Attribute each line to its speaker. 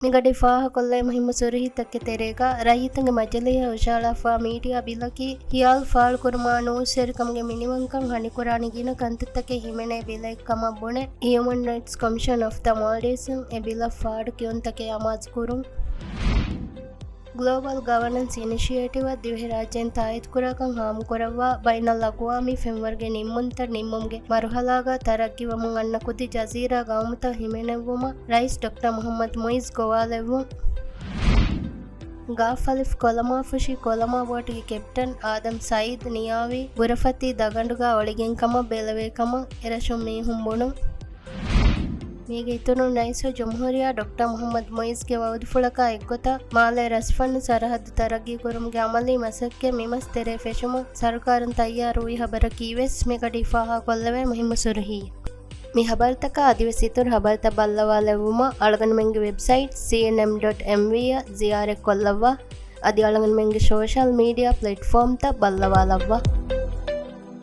Speaker 1: ಮಿಗಡಿ ಫಾಹ ಕೊಲ್ಲೆ ಮಹಿಮ ಸುರಹಿತಕ್ಕೆ ತೆರೆಗ ರೈತಂಗೆ ಮಜಲೆಯ ಉಶಾಳಫಾ ಮೀಡಿಯಾ ಬಿಲಕಿ ಹಿಯಾಲ್ ಫಾಳ್ ಕುರ್ಮಾನು ಸೆರಿಕಮ್ಗೆ ಮಿನಿವಂಕಂ ಹಣಿಕುರಾಣಿಗಿನ ಕಂತತ್ತಕ್ಕೆ ಹಿಮೆನೆ ಬಿಲೆ ಕಮ ಬುಣೆ human rights commission of the Maldives ಎ ಬಿಲ ಫಾಡ್ ಕಿಯೊಂತಕ್ಕೆ ಅಮಾಜ್ ಕುರುಂ ಗ್ಲೋಬಲ್ ಗವರ್ನೆನ್ಸ್ ಇನಿಷಿಯೇಟಿವ್ ದಿವೆ ರಾಜ್ಯನ್ ತಾಯಿತ್ ಕುರಕಂ ಹಾಮು ಕೊರವ್ವ ಬೈನಲ್ ಅಕ್ವಾಮಿ ಫೆಂವರ್ಗೆ ನಿಮ್ಮುಂತ ನಿಮ್ಮುಮ್ಗೆ ಮರುಹಲಾಗ ತರಕ್ಕಿವಮುಂ ಅನ್ನ ಕುದಿ ಜಜೀರಾ ಗೌಮುತ ಹಿಮೆನೆವ್ವುಮ ರೈಸ್ ಡಾಕ್ಟರ್ ಮೊಹಮ್ಮದ್ ಮೊಯಿಸ್ ಗೋವಾಲೆವ್ವು ಗಾಫಲಿಫ್ ಕೊಲಮಾಫುಶಿ ಕೊಲಮಾ ಬೋಟಿಗೆ ಕೆಪ್ಟನ್ ಆದಮ್ ಸಯೀದ್ ನಿಯಾವಿ ಬುರಫತಿ ದಗಂಡುಗ ಒಳಿಗೆಂಕಮ ಬೆಲವೇಕಮ ಎರಶುಂ ಮೀಹುಂಬುಣು ಮೀಗೆ ಇತುನು ನೈಸೋ ಜಮಹೂರಿಯಾ ಡಾಕ್ಟರ್ ಮೊಹಮ್ಮದ್ ಮೊಯಿಸ್ಗೆ ವೌದ್ಫುಳಕ ಎಗ್ಗೊತ ಮಾಲೆ ರಸ್ಫನ್ ಸರಹದ್ದು ತರಗಿ ಕುರುಮ್ಗೆ ಅಮಲಿ ಮಸಕ್ಕೆ ಮಿಮಸ್ ತೆರೆ ಫೆಶುಮ ಸರ್ಕಾರನ್ ತಯ್ಯಾರು ಈ ಹಬರ ಕೀವೆಸ್ ಮೆಗಡಿ ಫಾಹಾ ಕೊಲ್ಲವೆ ಮಹಿಮ ಸುರಹಿ ಮಿ ಹಬರ್ತಕ ಅದಿವೆಸಿತುರ್ ಹಬರ್ತ ಬಲ್ಲವಾಲೆವುಮ ಅಳಗನ್ ಮೆಂಗೆ ವೆಬ್ಸೈಟ್ cnm.mv ಜಿಯಾರೆ ಕೊಲ್ಲವ್ವ ಅದಿ ಅಳಗನ್ ಮೆಂಗೆ ಸೋಷಲ್ ಮೀಡಿಯಾ ಪ್ಲಾಟ್ಫಾರ್ಮ್ ತ ಬಲ್ಲವಾಲವ್ವ